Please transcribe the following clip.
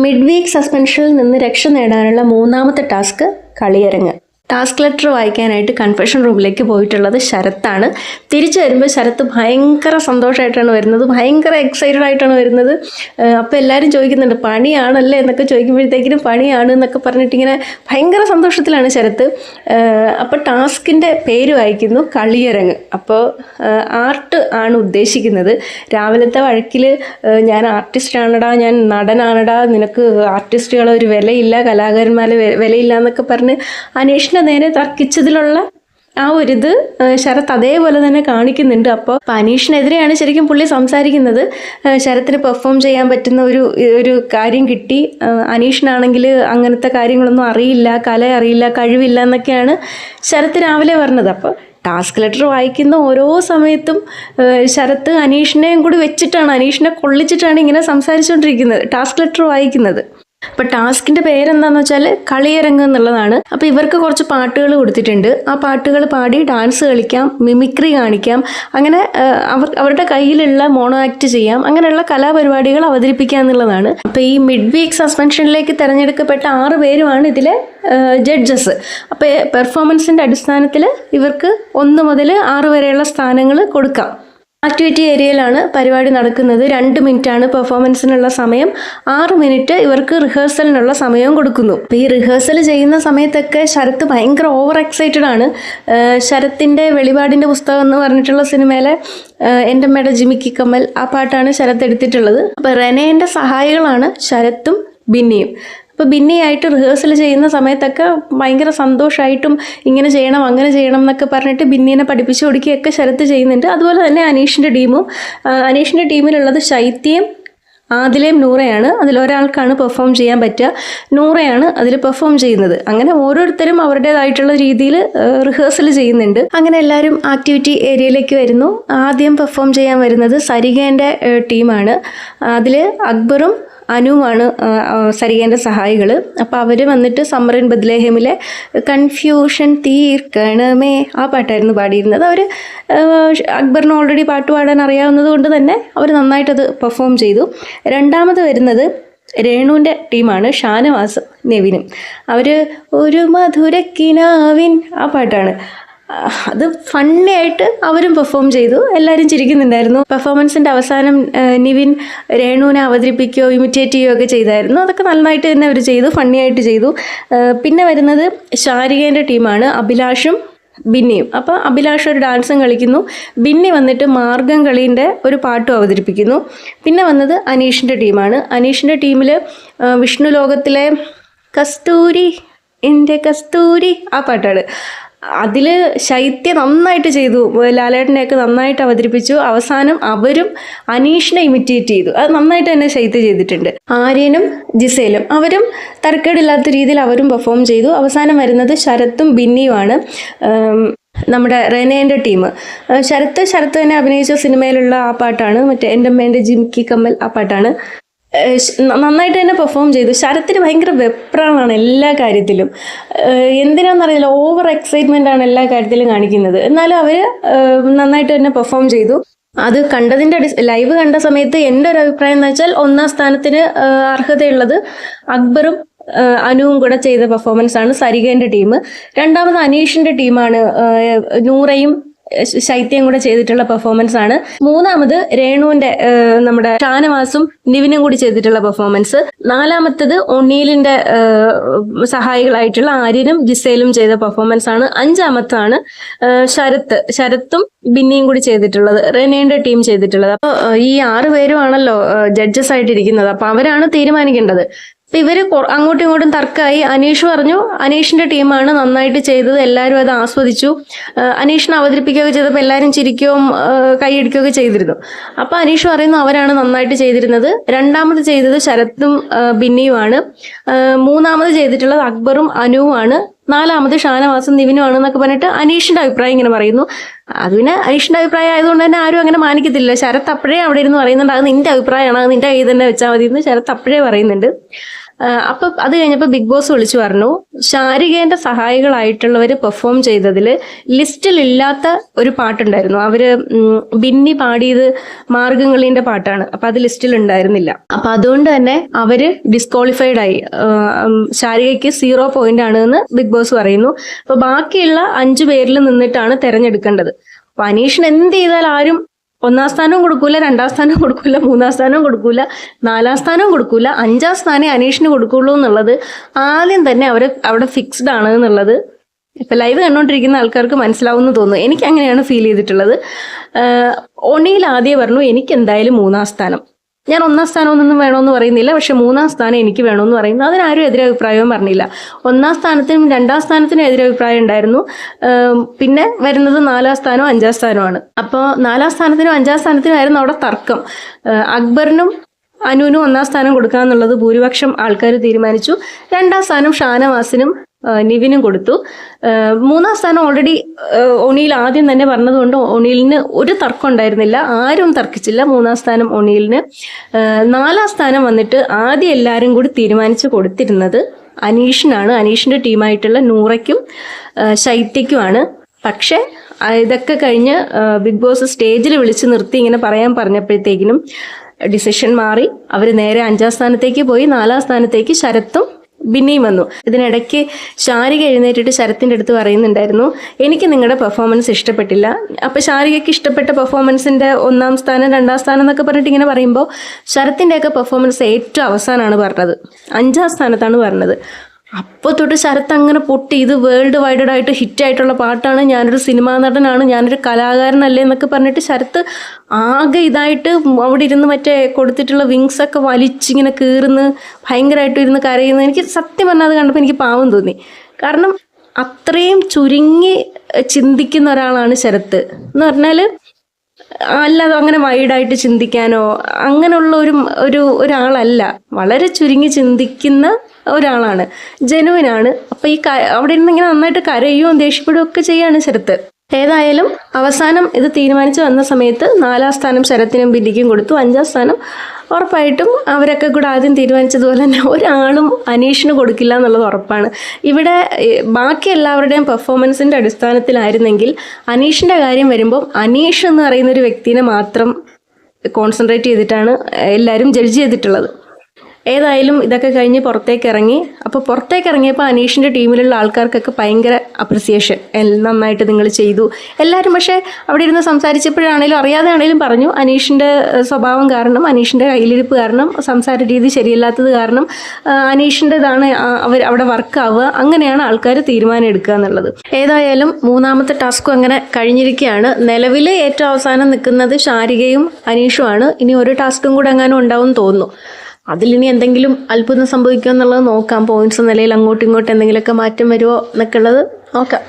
Mid week സസ്പെൻഷനിൽ നിന്ന് രക്ഷ നേടാനുള്ള മൂന്നാമത്തെ ടാസ്ക് കളിയരങ്ങ്. ടാസ്ക് ലെറ്റർ വായിക്കാനായിട്ട് കൺഫെഷൻ റൂമിലേക്ക് പോയിട്ടുള്ളത് ശരത്താണ്. തിരിച്ചു വരുമ്പോൾ ശരത്ത് ഭയങ്കര സന്തോഷമായിട്ടാണ് വരുന്നത്, ഭയങ്കര എക്സൈറ്റഡ് ആയിട്ടാണ് വരുന്നത്. അപ്പോൾ എല്ലാവരും ചോദിക്കുന്നുണ്ട് പണിയാണല്ലേ എന്നൊക്കെ ചോദിക്കുമ്പോഴത്തേക്കിനും പണിയാണ് എന്നൊക്കെ പറഞ്ഞിട്ടിങ്ങനെ ഭയങ്കര സന്തോഷത്തിലാണ് ശരത്ത്. അപ്പോൾ ടാസ്കിൻ്റെ പേര് വായിക്കുന്നു കളിയരങ്ങ്. അപ്പോൾ ആർട്ട് ആണ് ഉദ്ദേശിക്കുന്നത്. രാവിലത്തെ വഴക്കിൽ ഞാൻ ആർട്ടിസ്റ്റാണടാ, ഞാൻ നടനാണടാ, നിനക്ക് ആർട്ടിസ്റ്റുകളെ ഒരു വിലയില്ല, കലാകാരന്മാരെ വിലയില്ല എന്നൊക്കെ പറഞ്ഞ് അനീഷിനെ നേരെ തർക്കിച്ചതിലുള്ള ആ ഒരിത് ശരത്ത് അതേപോലെ തന്നെ കാണിക്കുന്നുണ്ട്. അപ്പോൾ അനീഷിനെതിരെയാണ് ശരിക്കും പുള്ളി സംസാരിക്കുന്നത്. ശരത്തിന് പെർഫോം ചെയ്യാൻ പറ്റുന്ന ഒരു കാര്യം കിട്ടി, അനീഷിനാണെങ്കിൽ അങ്ങനത്തെ കാര്യങ്ങളൊന്നും അറിയില്ല, കല അറിയില്ല, കഴിവില്ല എന്നൊക്കെയാണ് ശരത്ത് രാവിലെ പറഞ്ഞത്. അപ്പോൾ ടാസ്ക് ലെറ്റർ വായിക്കുന്ന ഓരോ സമയത്തും ശരത്ത് അനീഷിനെയും കൂടി വെച്ചിട്ടാണ്, അനീഷിനെ കൊള്ളിച്ചിട്ടാണ് ഇങ്ങനെ സംസാരിച്ചുകൊണ്ടിരിക്കുന്നത് ടാസ്ക് ലെറ്റർ വായിക്കുന്നത്. അപ്പോൾ ടാസ്കിൻ്റെ പേരെന്താണെന്ന് വെച്ചാൽ കളിയരങ്ങ് എന്നുള്ളതാണ്. അപ്പോൾ ഇവർക്ക് കുറച്ച് പാട്ടുകൾ കൊടുത്തിട്ടുണ്ട്. ആ പാട്ടുകൾ പാടി ഡാൻസ് കളിക്കാം, മിമിക്രി കാണിക്കാം, അങ്ങനെ അവരുടെ കയ്യിലുള്ള മോണോ ആക്ട് ചെയ്യാം, അങ്ങനെയുള്ള കലാപരിപാടികൾ അവതരിപ്പിക്കുക എന്നുള്ളതാണ്. അപ്പോൾ ഈ മിഡ് വീക്ക് സസ്പെൻഷനിലേക്ക് തിരഞ്ഞെടുക്കപ്പെട്ട 6 പേരുമാണ് ഇതിലെ ജഡ്ജസ്. അപ്പോൾ പെർഫോമൻസിൻ്റെ അടിസ്ഥാനത്തിൽ ഇവർക്ക് 1 മുതൽ 6 വരെയുള്ള സ്ഥാനങ്ങൾ കൊടുക്കാം. ആക്ടിവിറ്റി ഏരിയയിലാണ് പരിപാടി നടക്കുന്നത്. 2 മിനിറ്റാണ് പെർഫോമൻസിനുള്ള സമയം, 6 മിനിറ്റ് ഇവർക്ക് റിഹേഴ്സലിനുള്ള സമയവും കൊടുക്കുന്നു. അപ്പോൾ ഈ റിഹേഴ്സൽ ചെയ്യുന്ന സമയത്തൊക്കെ ശരത്ത് ഭയങ്കര ഓവർ എക്സൈറ്റഡ് ആണ്. ശരത്തിൻ്റെ വെളിപാടിൻ്റെ പുസ്തകം എന്ന് പറഞ്ഞിട്ടുള്ള സിനിമയിലെ എൻ്റെ അമ്മയുടെ ജിമിക്കി കമ്മൽ, ആ പാട്ടാണ് ശരത്ത് എടുത്തിട്ടുള്ളത്. അപ്പോൾ റെനേൻ്റെ സഹായികളാണ് ശരത്തും ബിന്നിയും. അപ്പോൾ ബിന്നിയായിട്ട് റിഹേഴ്സൽ ചെയ്യുന്ന സമയത്തൊക്കെ ഭയങ്കര സന്തോഷമായിട്ടും ഇങ്ങനെ ചെയ്യണം അങ്ങനെ ചെയ്യണം എന്നൊക്കെ പറഞ്ഞിട്ട് ബിന്നീനെ പഠിപ്പിച്ചു കൊടുക്കുകയൊക്കെ ശരത്ത് ചെയ്യുന്നുണ്ട്. അതുപോലെ തന്നെ അനീഷിൻ്റെ ടീമിലുള്ളത് ശൈത്യയും ആദിലയും നൂറയാണ്. അതിലൊരാൾക്കാണ് പെർഫോം ചെയ്യാൻ പറ്റുക, നൂറയാണ് അതിൽ പെർഫോം ചെയ്യുന്നത്. അങ്ങനെ ഓരോരുത്തരും അവരുടേതായിട്ടുള്ള രീതിയിൽ റിഹേഴ്സൽ ചെയ്യുന്നുണ്ട്. അങ്ങനെ എല്ലാവരും ആക്ടിവിറ്റി ഏരിയയിലേക്ക് വരുന്നു. ആദ്യം പെർഫോം ചെയ്യാൻ വരുന്നത് സരികേൻ്റെ ടീമാണ്. അതിൽ അക്ബറും അനുവാണ് സരികേൻ്റെ സഹായികൾ. അപ്പോൾ അവർ വന്നിട്ട് സമ്മർ ഇൻ ബദ്ലേഹമിലെ കൺഫ്യൂഷൻ തീർക്കണമേ ആ പാട്ടായിരുന്നു പാടിയിരുന്നത്. അവർ അക്ബറിന് ഓൾറെഡി പാട്ട് പാടാൻ അറിയാവുന്നത് കൊണ്ട് തന്നെ അവർ നന്നായിട്ടത് പെർഫോം ചെയ്തു. രണ്ടാമത് വരുന്നത് രേണുവിൻ്റെ ടീമാണ്, ഷാനവാസും നെവിനും. അവർ ഒരു മധുരക്കിനാവിൻ ആ പാട്ടാണ്. അത് ഫണ്ണി ആയിട്ട് അവരും പെർഫോം ചെയ്തു, എല്ലാവരും ചിരിക്കുന്നുണ്ടായിരുന്നു. പെർഫോമൻസിൻ്റെ അവസാനം നിവിൻ രേണുവിനെ അവതരിപ്പിക്കുകയോ ഇമിറ്റേറ്റ് ചെയ്യുകയോ ഒക്കെ ചെയ്തായിരുന്നു. അതൊക്കെ നന്നായിട്ട് തന്നെ അവർ ചെയ്തു, ഫണ്ണി ആയിട്ട് ചെയ്തു. പിന്നെ വരുന്നത് ശാരികേൻ്റെ ടീമാണ്, അഭിലാഷും ബിന്നിയും. അപ്പോൾ അഭിലാഷ് ഒരു ഡാൻസും കളിക്കുന്നു, ബിന്നി വന്നിട്ട് മാർഗം കളീൻ്റെ ഒരു പാട്ടും അവതരിപ്പിക്കുന്നു. പിന്നെ വന്നത് അനീഷിൻ്റെ ടീമാണ്. അനീഷിൻ്റെ ടീമിൽ വിഷ്ണു ലോകത്തിലെ കസ്തൂരി എൻ്റെ കസ്തൂരി ആ പാട്ടാണ്. അതിൽ ശൈത്യ നന്നായിട്ട് ചെയ്തു, ലാലേട്ടനെയൊക്കെ നന്നായിട്ട് അവതരിപ്പിച്ചു. അവസാനം അവരും അനീഷിനെ ഇമിറ്റേറ്റ് ചെയ്തു, അത് നന്നായിട്ട് തന്നെ ശൈത്യ ചെയ്തിട്ടുണ്ട്. ആര്യനും ജിസേലും അവരും തരക്കേടില്ലാത്ത രീതിയിൽ അവരും പെർഫോം ചെയ്തു. അവസാനം വരുന്നത് ശരത്തും ബിന്നിയുമാണ്, നമ്മുടെ റെനേൻ്റെ ടീം. ശരത്ത് തന്നെ അഭിനയിച്ച സിനിമയിലുള്ള ആ പാട്ടാണ്, മറ്റേ എൻ്റെ അമ്മേൻ്റെ ജിമിക്കി കമ്മൽ ആ പാട്ടാണ്. നന്നായിട്ട് തന്നെ പെർഫോം ചെയ്തു. ശരത്തിന് ഭയങ്കര വെപ്രാണാണ് എല്ലാ കാര്യത്തിലും, എന്തിനാണെന്നറിയില്ല, ഓവർ എക്സൈറ്റ്മെൻ്റ് ആണ് എല്ലാ കാര്യത്തിലും കാണിക്കുന്നത്. എന്നാലും അവർ നന്നായിട്ട് തന്നെ പെർഫോം ചെയ്തു. അത് ലൈവ് കണ്ട സമയത്ത് എൻ്റെ ഒരു അഭിപ്രായം എന്ന് വെച്ചാൽ 1ാം സ്ഥാനത്തിന് അർഹതയുള്ളത് അക്ബറും അനുവും കൂടെ ചെയ്ത പെർഫോമൻസ് ആണ് സരികേൻ്റെ ടീം. രണ്ടാമത് അനീഷിൻ്റെ ടീമാണ്, നൂറയും ശൈത്യം കൂടെ ചെയ്തിട്ടുള്ള പെർഫോമൻസ് ആണ്. മൂന്നാമത് രേണുവിന്റെ നമ്മുടെ ഷാനവാസും നിവിനും കൂടി ചെയ്തിട്ടുള്ള പെർഫോമൻസ്. നാലാമത്തത് ഒണീലിന്റെ സഹായികളായിട്ടുള്ള ആര്യനും ജിസേലും ചെയ്ത പെർഫോമൻസ് ആണ്. അഞ്ചാമത്താണ് ശരത്തും ബിന്നിയും കൂടി ചെയ്തിട്ടുള്ളത്, റെനേന്റെ ടീം ചെയ്തിട്ടുള്ളത്. അപ്പോൾ ഈ 6 പേരുമാണല്ലോ ജഡ്ജസ് ആയിട്ടിരിക്കുന്നത്. അപ്പൊ അവരാണ് തീരുമാനിക്കേണ്ടത്. അപ്പൊ ഇവര് അങ്ങോട്ടും ഇങ്ങോട്ടും തർക്കമായി. അനീഷ് പറഞ്ഞു അനീഷിന്റെ ടീമാണ് നന്നായിട്ട് ചെയ്തത്, എല്ലാവരും അത് ആസ്വദിച്ചു. അനീഷിനെ അവതരിപ്പിക്കുകയൊക്കെ ചെയ്തപ്പോൾ എല്ലാവരും ചിരിക്കുകയും കൈയടിക്കുകയൊക്കെ ചെയ്തിരുന്നു. അപ്പൊ അനീഷ് പറയുന്നു അവരാണ് നന്നായിട്ട് ചെയ്തിരുന്നത്. രണ്ടാമത് ചെയ്തത് ശരത്തും ബിന്നിയുമാണ്. മൂന്നാമത് ചെയ്തിട്ടുള്ളത് അക്ബറും അനുവുമാണ്. നാലാമത് ഷാനവാസും നിവിനുമാണ് എന്നൊക്കെ പറഞ്ഞിട്ട് അനീഷിന്റെ അഭിപ്രായം ഇങ്ങനെ പറയുന്നു. അത് പിന്നെ അനീഷിന്റെ അഭിപ്രായം ആയതുകൊണ്ട് തന്നെ ആരും അങ്ങനെ മാനിക്കത്തില്ല. ശരത്ത് അപ്പോഴേ അവിടെ ഇരുന്ന് പറയുന്നുണ്ട് അത് നിന്റെ അഭിപ്രായമാണ്, അത് നിന്റെ കയ്യിൽ തന്നെ വെച്ചാൽ മതി എന്ന് ശരത്ത് അപ്പോഴേ പറയുന്നുണ്ട്. അപ്പൊ അത് കഴിഞ്ഞപ്പോൾ ബിഗ് ബോസ് വിളിച്ചു പറഞ്ഞു ശാരികേന്റെ സഹായികളായിട്ടുള്ളവർ പെർഫോം ചെയ്തതിൽ ലിസ്റ്റിലില്ലാത്ത ഒരു പാട്ടുണ്ടായിരുന്നു. അവര് ബിന്നി പാടിയത് മാർഗംകളിന്റെ പാട്ടാണ്. അപ്പൊ അത് ലിസ്റ്റിൽ ഉണ്ടായിരുന്നില്ല. അപ്പൊ അതുകൊണ്ട് തന്നെ അവര് ഡിസ്ക്വാളിഫൈഡ് ആയി. ശാരികയ്ക്ക് 0 പോയിന്റ് ആണ് എന്ന് ബിഗ് ബോസ് പറയുന്നു. അപ്പൊ ബാക്കിയുള്ള 5 പേരിൽ നിന്നിട്ടാണ് തെരഞ്ഞെടുക്കേണ്ടത്. അപ്പൊ അനീഷിന് എന്ത് ചെയ്താൽ ആരും 1-ാം സ്ഥാനവും കൊടുക്കൂല, 2-ാം സ്ഥാനവും കൊടുക്കൂല, 3-ാം സ്ഥാനവും കൊടുക്കൂല, 4-ാം സ്ഥാനവും കൊടുക്കൂല, 5-ാം സ്ഥാനം അനീഷിന് കൊടുക്കുള്ളൂ എന്നുള്ളത് ആദ്യം തന്നെ അവിടെ ഫിക്സ്ഡ് ആണ് എന്നുള്ളത് ഇപ്പൊ ലൈവ് കണ്ടുകൊണ്ടിരിക്കുന്ന ആൾക്കാർക്ക് മനസ്സിലാവുമെന്ന് തോന്നുന്നു. എനിക്ക് അങ്ങനെയാണ് ഫീൽ ചെയ്തിട്ടുള്ളത്. ഒണിയിൽ ആദ്യം പറഞ്ഞു എനിക്ക് എന്തായാലും 3-ാം സ്ഥാനം, ഞാൻ 1-ാം സ്ഥാനമൊന്നും വേണമെന്ന് പറയുന്നില്ല, പക്ഷെ 3-ാം സ്ഥാനം എനിക്ക് വേണമെന്ന് പറയുന്നു. അതിനാരും എതിരഭിപ്രായവും പറഞ്ഞില്ല. 1-ാം സ്ഥാനത്തിനും 2-ാം സ്ഥാനത്തിനും എതിരഭിപ്രായം ഉണ്ടായിരുന്നു. പിന്നെ വരുന്നത് 4-ാം സ്ഥാനവും 5-ാം സ്ഥാനവുമാണ്. അപ്പോൾ 4-ാം സ്ഥാനത്തിനും 5-ാം സ്ഥാനത്തിനും ആയിരുന്നു അവിടെ തർക്കം. അക്ബറിനും അനുവിനും 1-ാം സ്ഥാനം കൊടുക്കാന്നുള്ളത് ഭൂരിപക്ഷം ആൾക്കാർ തീരുമാനിച്ചു. 2-ാം സ്ഥാനം ഷാനവാസിനും നിവിനും കൊടുത്തു. 3-ാം സ്ഥാനം ഓൾറെഡി ഒണിയിൽ ആദ്യം തന്നെ പറഞ്ഞതുകൊണ്ട് ഒണിയിലിന് ഒരു തർക്കം ഉണ്ടായിരുന്നില്ല, ആരും തർക്കിച്ചില്ല. 3-ാം സ്ഥാനം ഒണിയിലിന്. 4-ാം സ്ഥാനം വന്നിട്ട് ആദ്യം എല്ലാവരും കൂടി തീരുമാനിച്ചു കൊടുത്തിരുന്നത് അനീഷിനാണ്, അനീഷിന്റെ ടീമായിട്ടുള്ള നൂറയ്ക്കും ശൈത്യയ്ക്കുമാണ്. പക്ഷെ ഇതൊക്കെ കഴിഞ്ഞ് ബിഗ് ബോസ് സ്റ്റേജിൽ വിളിച്ച് നിർത്തി ഇങ്ങനെ പറയാൻ പറഞ്ഞപ്പോഴത്തേക്കിനും ഡിസിഷൻ മാറി. അവർ നേരെ 5-ാം സ്ഥാനത്തേക്ക് പോയി. 4-ാം സ്ഥാനത്തേക്ക് ശരത്തും ബിന്നിയും വന്നു. ഇതിനിടയ്ക്ക് ശാരിക എഴുന്നേറ്റിട്ട് ശരത്തിൻ്റെ അടുത്ത് പറയുന്നുണ്ടായിരുന്നു എനിക്ക് നിങ്ങളുടെ പെർഫോമൻസ് ഇഷ്ടപ്പെട്ടില്ല. അപ്പം ശാരികയ്ക്ക് ഇഷ്ടപ്പെട്ട പെർഫോമൻസിൻ്റെ 1-ാം സ്ഥാനം 2-ാം സ്ഥാനം എന്നൊക്കെ പറഞ്ഞിട്ട് ഇങ്ങനെ പറയുമ്പോൾ ശരത്തിൻ്റെയൊക്കെ പെർഫോമൻസ് ഏറ്റവും അവസാനമാണ് പറഞ്ഞത്, 5-ാം സ്ഥാനത്താണ് പറഞ്ഞത്. അപ്പോൾ തൊട്ട് ശരത്ത് അങ്ങനെ പൊട്ടി, ഇത് വേൾഡ് വൈഡഡ് ആയിട്ട് ഹിറ്റായിട്ടുള്ള പാട്ടാണ്, ഞാനൊരു സിനിമാ നടനാണ്, ഞാനൊരു കലാകാരനല്ലേ എന്നൊക്കെ പറഞ്ഞിട്ട് ശരത്ത് ആകെ ഇതായിട്ട് അവിടെ ഇരുന്ന് മറ്റേ കൊടുത്തിട്ടുള്ള വിങ്സ് ഒക്കെ വലിച്ചിങ്ങനെ കീറുന്ന് ഭയങ്കരമായിട്ട് ഇരുന്ന് കരയുന്നു. എനിക്ക് സത്യം പറഞ്ഞാൽ അത് കണ്ടപ്പോൾ എനിക്ക് പാവം തോന്നി. കാരണം അത്രയും ചുരുങ്ങി ചിന്തിക്കുന്ന ഒരാളാണ് ശരത്ത് എന്ന് പറഞ്ഞാൽ. അല്ലാതെ അങ്ങനെ വൈഡായിട്ട് ചിന്തിക്കാനോ അങ്ങനെയുള്ള ഒരാളല്ല, വളരെ ചുരുങ്ങി ചിന്തിക്കുന്ന ഒരാളാണ്, ജനുവിനാണ്. അപ്പൊ ഈ അവിടെ ഇരുന്ന് ഇങ്ങനെ നന്നായിട്ട് കരയുകയും ദേഷ്യപ്പെടുകയും ഒക്കെ ചെയ്യാണ് ശരത്ത്. ഏതായാലും അവസാനം ഇത് തീരുമാനിച്ചു വന്ന സമയത്ത് 4-ാം സ്ഥാനം ശരത്തിനും ബിന്നിക്കും കൊടുത്തു. 5-ാം സ്ഥാനം ഉറപ്പായിട്ടും അവരൊക്കെ കൂടെ ആദ്യം തീരുമാനിച്ചതുപോലെ തന്നെ ഒരാളും അനീഷിന് കൊടുക്കില്ല എന്നുള്ളത് ഉറപ്പാണ്. ഇവിടെ ബാക്കി എല്ലാവരുടെയും പെർഫോമൻസിൻ്റെ അടിസ്ഥാനത്തിലായിരുന്നെങ്കിൽ അനീഷിൻ്റെ കാര്യം വരുമ്പോൾ അനീഷ് എന്ന് പറയുന്ന ഒരു വ്യക്തിനെ മാത്രം കോൺസെൻട്രേറ്റ് ചെയ്തിട്ടാണ് എല്ലാവരും ജഡ്ജ് ചെയ്തിട്ടുള്ളത്. ഏതായാലും ഇതൊക്കെ കഴിഞ്ഞ് പുറത്തേക്ക് ഇറങ്ങി. അപ്പോൾ പുറത്തേക്ക് ഇറങ്ങിയപ്പോൾ അനീഷിൻ്റെ ടീമിലുള്ള ആൾക്കാർക്കൊക്കെ ഭയങ്കര അപ്രിസിയേഷൻ, നന്നായിട്ട് നിങ്ങൾ ചെയ്തു എല്ലാവരും. പക്ഷേ അവിടെ ഇരുന്ന് സംസാരിച്ചപ്പോഴാണേലും അറിയാതെ ആണെങ്കിലും പറഞ്ഞു അനീഷിൻ്റെ സ്വഭാവം കാരണം, അനീഷിൻ്റെ കയ്യിലിരിപ്പ് കാരണം, സംസാര രീതി ശരിയല്ലാത്തത് കാരണം അനീഷിൻ്റെതാണ് അവിടെ വർക്കാവുക, അങ്ങനെയാണ് ആൾക്കാർ തീരുമാനം എടുക്കുക എന്നുള്ളത്. ഏതായാലും 3-ാമത്തെ ടാസ്കും അങ്ങനെ കഴിഞ്ഞിരിക്കുകയാണ്. നിലവിൽ ഏറ്റവും അവസാനം നിൽക്കുന്നത് ശാരികയും അനീഷുമാണ്. ഇനി ഒരു ടാസ്കും കൂടെ എങ്ങാനും ഉണ്ടാവും തോന്നുന്നു. അതിലിനി എന്തെങ്കിലും അത്ഭുതം സംഭവിക്കുമോ എന്നുള്ളത് നോക്കാം. പോയിന്റ്സ് നിലയിൽ അങ്ങോട്ടും ഇങ്ങോട്ടും എന്തെങ്കിലുമൊക്കെ മാറ്റം വരുമോ എന്നൊക്കെ ഉള്ളത് നോക്കാം.